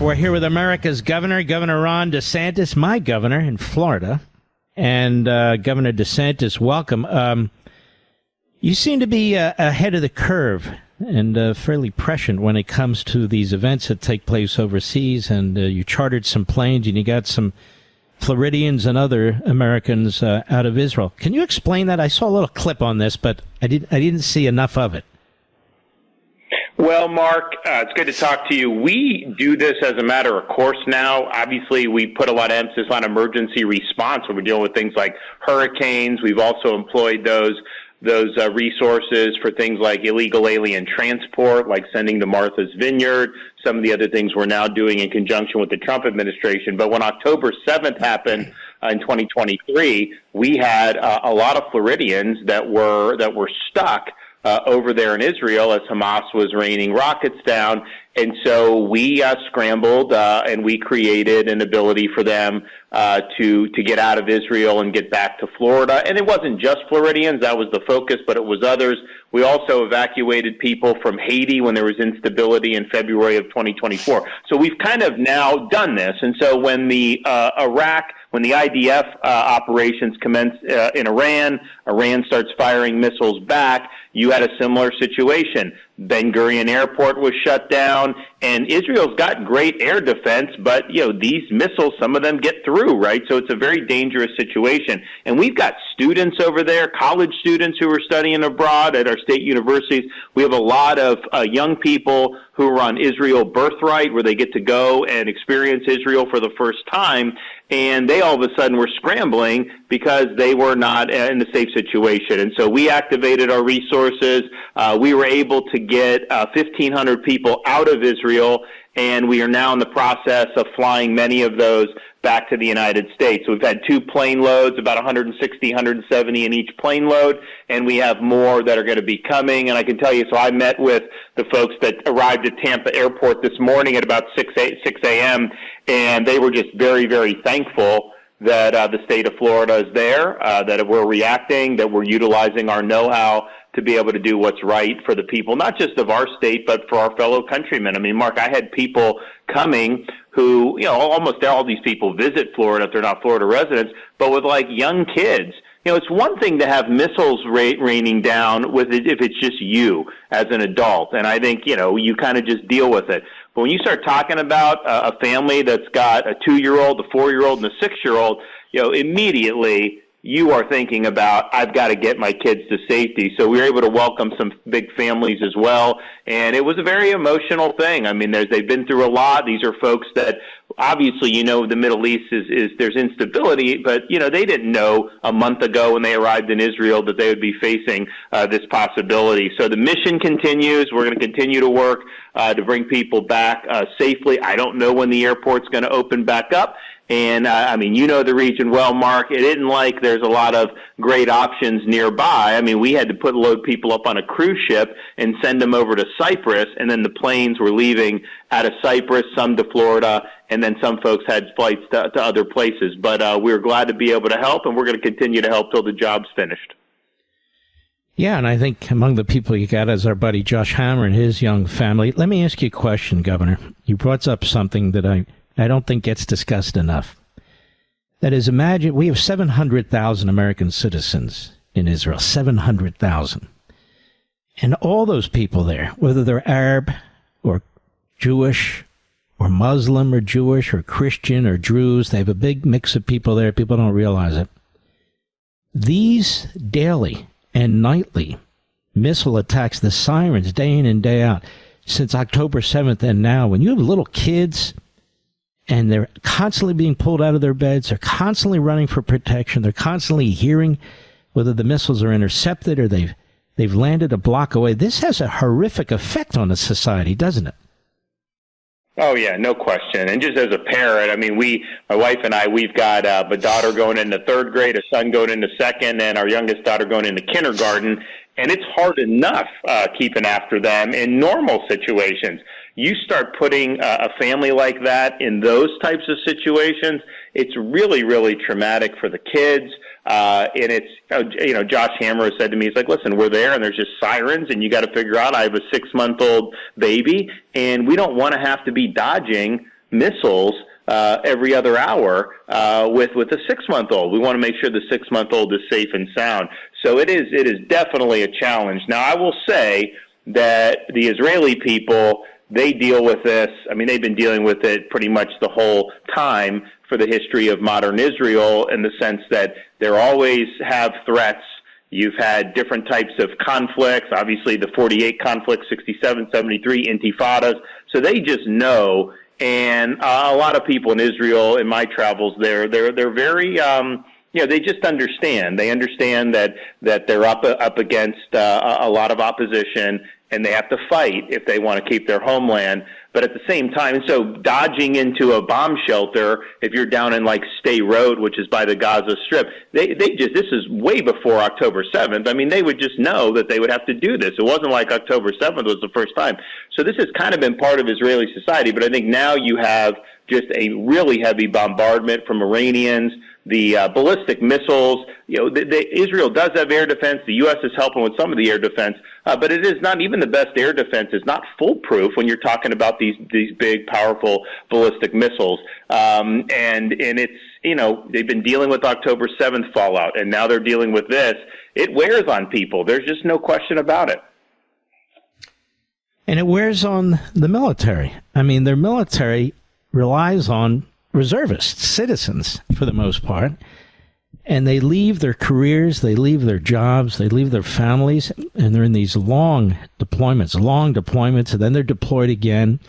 We're here with America's governor, Governor Ron DeSantis, my governor in Florida. And Governor DeSantis, welcome. You seem to be ahead of the curve and fairly prescient when it comes to these events that take place overseas. And you chartered some planes and you got some Floridians and other Americans out of Israel. Can you explain that? I saw a little clip on this, but I didn't see enough of it. Well, Mark, it's good to talk to you. We do this as a matter of course now. Obviously, we put a lot of emphasis on emergency response when we're dealing with things like hurricanes. We've also employed those resources for things like illegal alien transport, like sending to Martha's Vineyard, some of the other things we're now doing in conjunction with the Trump administration. But when October 7th happened in 2023, we had a lot of Floridians that were stuck over there in Israel as Hamas was raining rockets down. And so we scrambled and we created an ability for them to get out of Israel and get back to Florida. And it wasn't just Floridians, that was the focus, but it was others. We also evacuated people from Haiti when there was instability in February of 2024. So we've kind of now done this. And so when the when the IDF operations commenced in Iran starts firing missiles back, you had a similar situation. Ben Gurion Airport was shut down, and Israel's got great air defense, but, these missiles, some of them get through, right? So it's a very dangerous situation. And we've got students over there, college students who are studying abroad at our state universities. We have a lot of young people who are on Israel Birthright, where they get to go and experience Israel for the first time. And they all of a sudden were scrambling because they were not in a safe situation. And so we activated our resources. We were able to get 1,500 people out of Israel, and we are now in the process of flying many of those back to the United States. So we've had 2 plane loads, about 160, 170 in each plane load, and we have more that are going to be coming. And I can tell you, so I met with the folks that arrived at Tampa Airport this morning at about 6 a.m., and they were just very, very thankful that the state of Florida is there, that we're reacting, that we're utilizing our know-how to be able to do what's right for the people, not just of our state, but for our fellow countrymen. I mean, Mark, I had people coming who, almost all these people visit Florida if they're not Florida residents, but with like young kids. It's one thing to have missiles raining down with it if it's just you as an adult, and I think, you kind of just deal with it. But when you start talking about a family that's got a 2-year-old, a 4-year-old, and a 6-year-old, immediately you are thinking about, I've got to get my kids to safety. So we were able to welcome some big families as well. And it was a very emotional thing. I mean, they've been through a lot. These are folks that obviously, the Middle East is there's instability, but, they didn't know a month ago when they arrived in Israel that they would be facing this possibility. So the mission continues. We're going to continue to work to bring people back safely. I don't know when the airport's going to open back up. And, the region well, Mark. It isn't like there's a lot of great options nearby. I mean, we had to load people up on a cruise ship and send them over to Cyprus, and then the planes were leaving out of Cyprus, some to Florida, and then some folks had flights to other places. But we were glad to be able to help, and we're going to continue to help till the job's finished. Yeah, and I think among the people you got is our buddy Josh Hammer and his young family. Let me ask you a question, Governor. You brought up something that I don't think gets discussed enough. That is, imagine we have 700,000 American citizens in Israel, 700,000. And all those people there, whether they're Arab or Jewish or Muslim or Jewish or Christian or Druze, they have a big mix of people there. People don't realize it. These daily and nightly missile attacks, the sirens day in and day out, since October 7th and now, when you have little kids and they're constantly being pulled out of their beds, they're constantly running for protection, they're constantly hearing whether the missiles are intercepted or they've landed a block away. This has a horrific effect on the society, doesn't it? Oh, yeah, no question. And just as a parent, my wife and I, we've got a daughter going into 3rd grade, a son going into 2nd, and our youngest daughter going into kindergarten. And it's hard enough keeping after them in normal situations. You start putting a family like that in those types of situations, it's really, really traumatic for the kids. And it's, Josh Hammer has said to me, he's like, listen, we're there and there's just sirens and you got to figure out, I have a 6-month-old baby and we don't want to have to be dodging missiles every other hour with a 6-month-old. We want to make sure the 6-month-old is safe and sound. So it is definitely a challenge. Now, I will say that the Israeli people, they deal with this. I mean, they've been dealing with it pretty much the whole time for the history of modern Israel, in the sense that there always have threats. You've had different types of conflicts, obviously the 48 conflicts, 67, 73 intifadas. So they just know. And a lot of people in Israel, in my travels there, they're very, they just understand. They understand that they're up against a lot of opposition, and they have to fight if they want to keep their homeland. But at the same time, so dodging into a bomb shelter, if you're down in like Stay Road, which is by the Gaza Strip, this is way before October 7th. I mean, they would just know that they would have to do this. It wasn't like October 7th was the first time. So this has kind of been part of Israeli society. But I think now you have just a really heavy bombardment from Iranians. The ballistic missiles, Israel does have air defense. The U.S. is helping with some of the air defense, but it is not, even the best air defense is not foolproof when you're talking about these big, powerful ballistic missiles. And it's, they've been dealing with October 7th fallout, and now they're dealing with this. It wears on people. There's just no question about it. And it wears on the military. I mean, their military relies on reservists, citizens, for the most part, and they leave their careers, they leave their jobs, they leave their families, and they're in these long deployments, and then they're deployed again,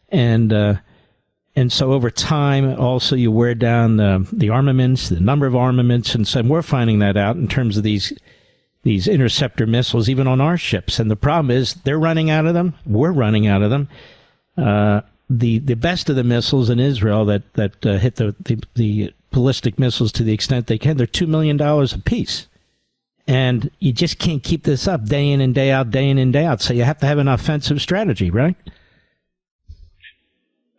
and so over time, also you wear down the armaments, the number of armaments, and so we're finding that out in terms of these interceptor missiles, even on our ships. And the problem is they're running out of them, we're running out of them. The best of the missiles in Israel that hit the ballistic missiles to the extent they can, they're $2 million a piece. And you just can't keep this up day in and day out, day in and day out. So you have to have an offensive strategy, right?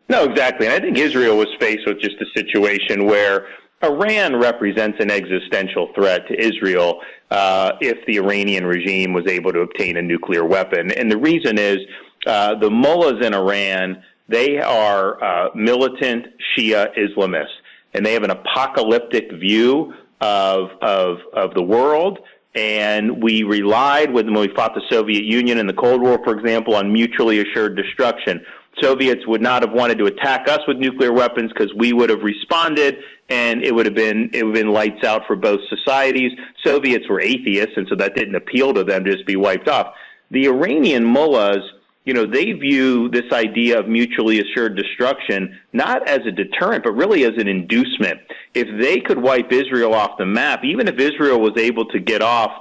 No, exactly. And I think Israel was faced with just a situation where Iran represents an existential threat to Israel if the Iranian regime was able to obtain a nuclear weapon. And the reason is the mullahs in Iran, they are militant Shia Islamists, and they have an apocalyptic view of the world. And we relied, when we fought the Soviet Union in the Cold War, for example, on mutually assured destruction. Soviets would not have wanted to attack us with nuclear weapons because we would have responded, and it would have been lights out for both societies. Soviets were atheists, and so that didn't appeal to them to just be wiped off. The Iranian mullahs, they view this idea of mutually assured destruction not as a deterrent, but really as an inducement. If they could wipe Israel off the map, even if Israel was able to get off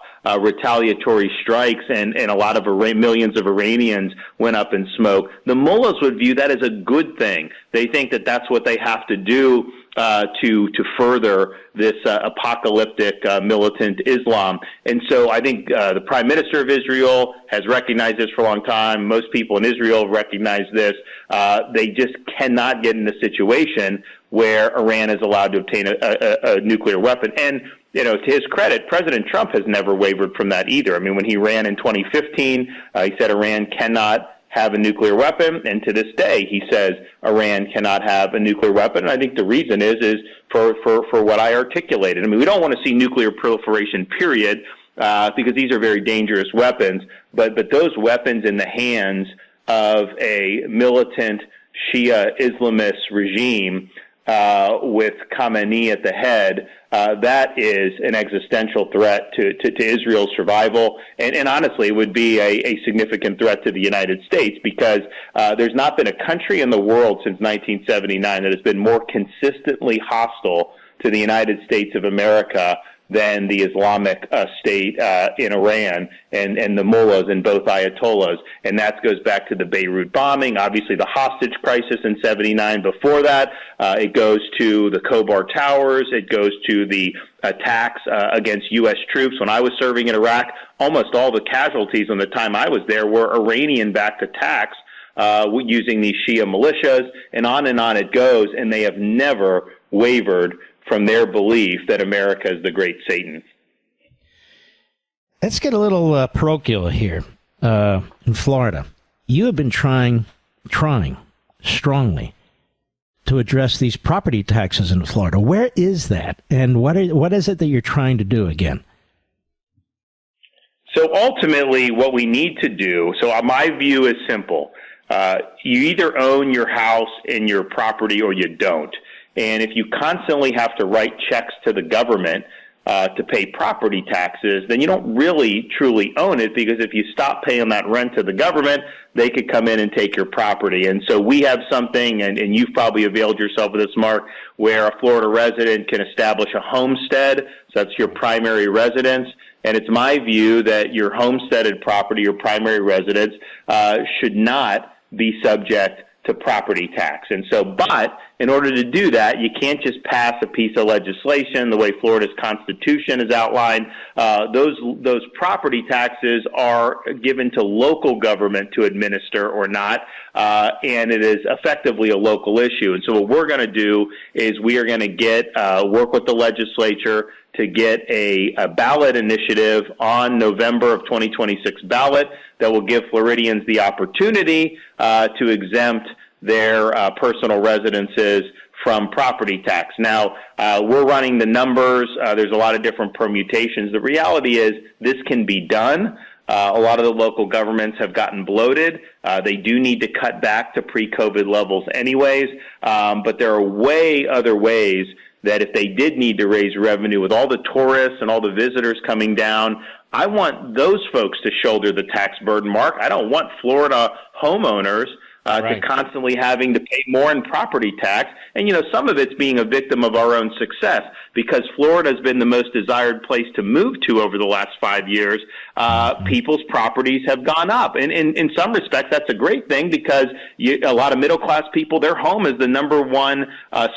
retaliatory strikes and a lot of millions of Iranians went up in smoke, the mullahs would view that as a good thing. They think that that's what they have to do to further this apocalyptic militant Islam. And so I think the Prime Minister of Israel has recognized this for a long time. Most people in Israel recognize this. They just cannot get in a situation where Iran is allowed to obtain a nuclear weapon. And to his credit, President Trump has never wavered from that either. I mean, when he ran in 2015, he said Iran cannot have a nuclear weapon, and to this day he says Iran cannot have a nuclear weapon. And I think the reason is for what I articulated. I mean, we don't want to see nuclear proliferation, period, because these are very dangerous weapons. But those weapons in the hands of a militant Shia Islamist regime with Khamenei at the head, that is an existential threat to Israel's survival, and honestly would be a significant threat to the United States, because there's not been a country in the world since 1979 that has been more consistently hostile to the United States of America than the Islamic State in Iran and the mullahs and both ayatollahs. And that goes back to the Beirut bombing, obviously the hostage crisis in 79. Before that, it goes to the Khobar Towers. It goes to the attacks against U.S. troops. When I was serving in Iraq, almost all the casualties on the time I was there were Iranian-backed attacks using these Shia militias, and on it goes, and they have never wavered from their belief that America is the great Satan. Let's get a little parochial here. In Florida, you have been trying strongly to address these property taxes in Florida. Where is that? And what is it that you're trying to do again? So ultimately, what we need to do, so my view is simple. You either own your house and your property or you don't. And if you constantly have to write checks to the government to pay property taxes, then you don't really truly own it, because if you stop paying that rent to the government, they could come in and take your property. And so we have something, and you've probably availed yourself of this, Mark, where a Florida resident can establish a homestead. So that's your primary residence. And it's my view that your homesteaded property, your primary residence, should not be subject to property tax. And so, but in order to do that, you can't just pass a piece of legislation the way Florida's Constitution is outlined. Those property taxes are given to local government to administer or not, and it is effectively a local issue. And so what we're going to do is we are going to work with the legislature to get a ballot initiative on November of 2026 ballot that will give Floridians the opportunity to exempt their personal residences from property tax. Now, we're running the numbers. There's a lot of different permutations. The reality is this can be done. A lot of the local governments have gotten bloated. They do need to cut back to pre-COVID levels anyways, but there are other ways that if they did need to raise revenue with all the tourists and all the visitors coming down, I want those folks to shoulder the tax burden, Mark. I don't want Florida homeowners to constantly having to pay more in property tax. And, some of it's being a victim of our own success, because Florida has been the most desired place to move to over the last 5 years. People's properties have gone up. And in some respects, that's a great thing, because a lot of middle-class people, their home is the number one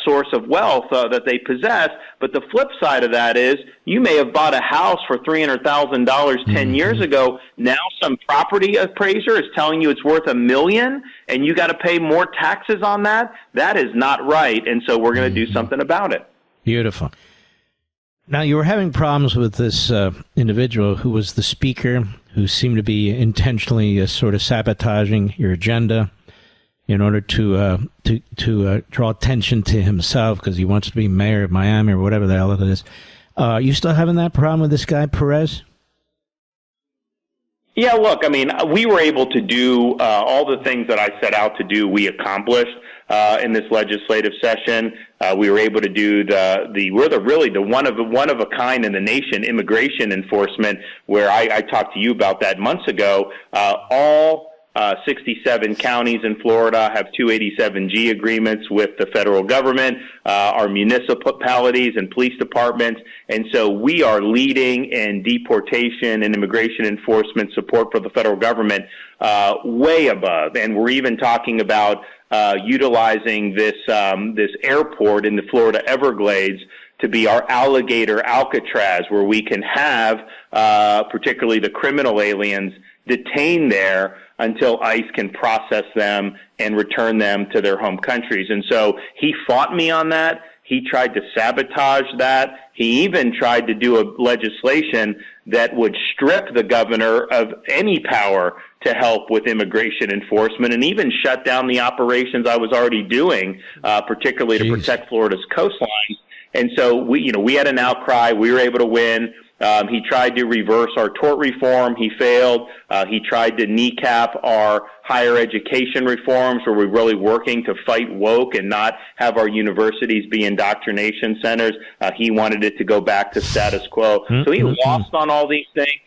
source of wealth that they possess. But the flip side of that is you may have bought a house for $300,000 10 years ago. Now some property appraiser is telling you it's worth $1 million, and you got to pay more taxes on that. That is not right. And so we're going to do something about it. Beautiful. Now, you were having problems with this individual who was the speaker, who seemed to be intentionally sort of sabotaging your agenda in order to draw attention to himself because he wants to be mayor of Miami or whatever the hell it is. You still having that problem with this guy, Perez? Yeah, look, we were able to do all the things that I set out to do. We accomplished in this legislative session. We were able to do the one of a kind in the nation immigration enforcement, where I talked to you about that months ago. All 67 counties in Florida have 287G agreements with the federal government, our municipalities and police departments. And so we are leading in deportation and immigration enforcement support for the federal government way above. And we're even talking about utilizing this airport in the Florida Everglades to be our alligator Alcatraz, where we can have particularly the criminal aliens detained there until ICE can process them and return them to their home countries. And so he fought me on that. He tried to sabotage that. He even tried to do a legislation that would strip the governor of any power to help with immigration enforcement, and even shut down the operations I was already doing, particularly to protect Florida's coastline. And so we had an outcry. We were able to win. He tried to reverse our tort reform. He failed. He tried to kneecap our higher education reforms, where we're really working to fight woke and not have our universities be indoctrination centers. He wanted it to go back to status quo. So he lost on all these things.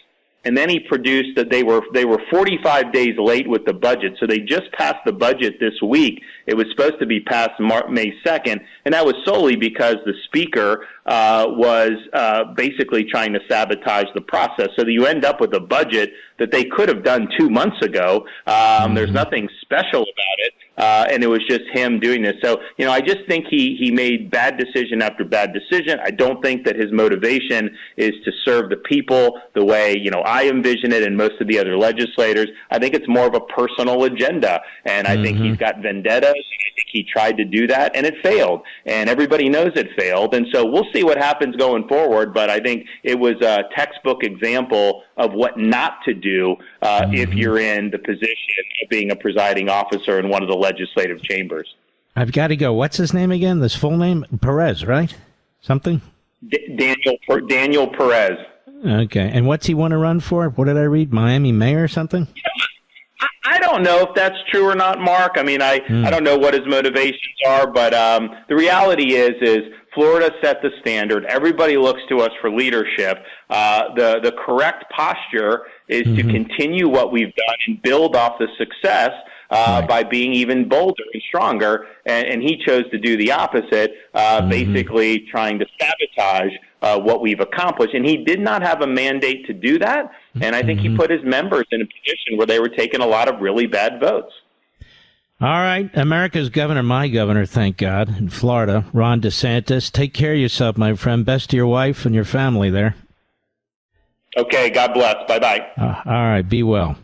And then he produced that they were 45 days late with the budget. So they just passed the budget this week. It was supposed to be passed May 2nd, and that was solely because the speaker was basically trying to sabotage the process. So that you end up with a budget that they could have done 2 months ago. There's nothing special about it. And it was just him doing this. So, I just think he made bad decision after bad decision. I don't think that his motivation is to serve the people the way, I envision it and most of the other legislators. I think it's more of a personal agenda. And I think he's got vendettas. I think he tried to do that, and it failed. And everybody knows it failed. And so we'll see what happens going forward. But I think it was a textbook example of what not to do if you're in the position of being a presiding officer in one of the legislative chambers. I've got to go. What's his name again? This full name? Perez, right? Something? Daniel Perez. Okay. And what's he want to run for? What did I read? Miami mayor or something? I don't know if that's true or not, Mark. I mean, I don't know what his motivations are, but the reality is Florida set the standard. Everybody looks to us for leadership. The correct posture is to continue what we've done and build off the success by being even bolder and stronger. And he chose to do the opposite, basically trying to sabotage what we've accomplished. And he did not have a mandate to do that. And I think he put his members in a position where they were taking a lot of really bad votes. All right. America's governor, my governor, thank God, in Florida, Ron DeSantis. Take care of yourself, my friend. Best to your wife and your family there. Okay. God bless. Bye-bye. All right. Be well.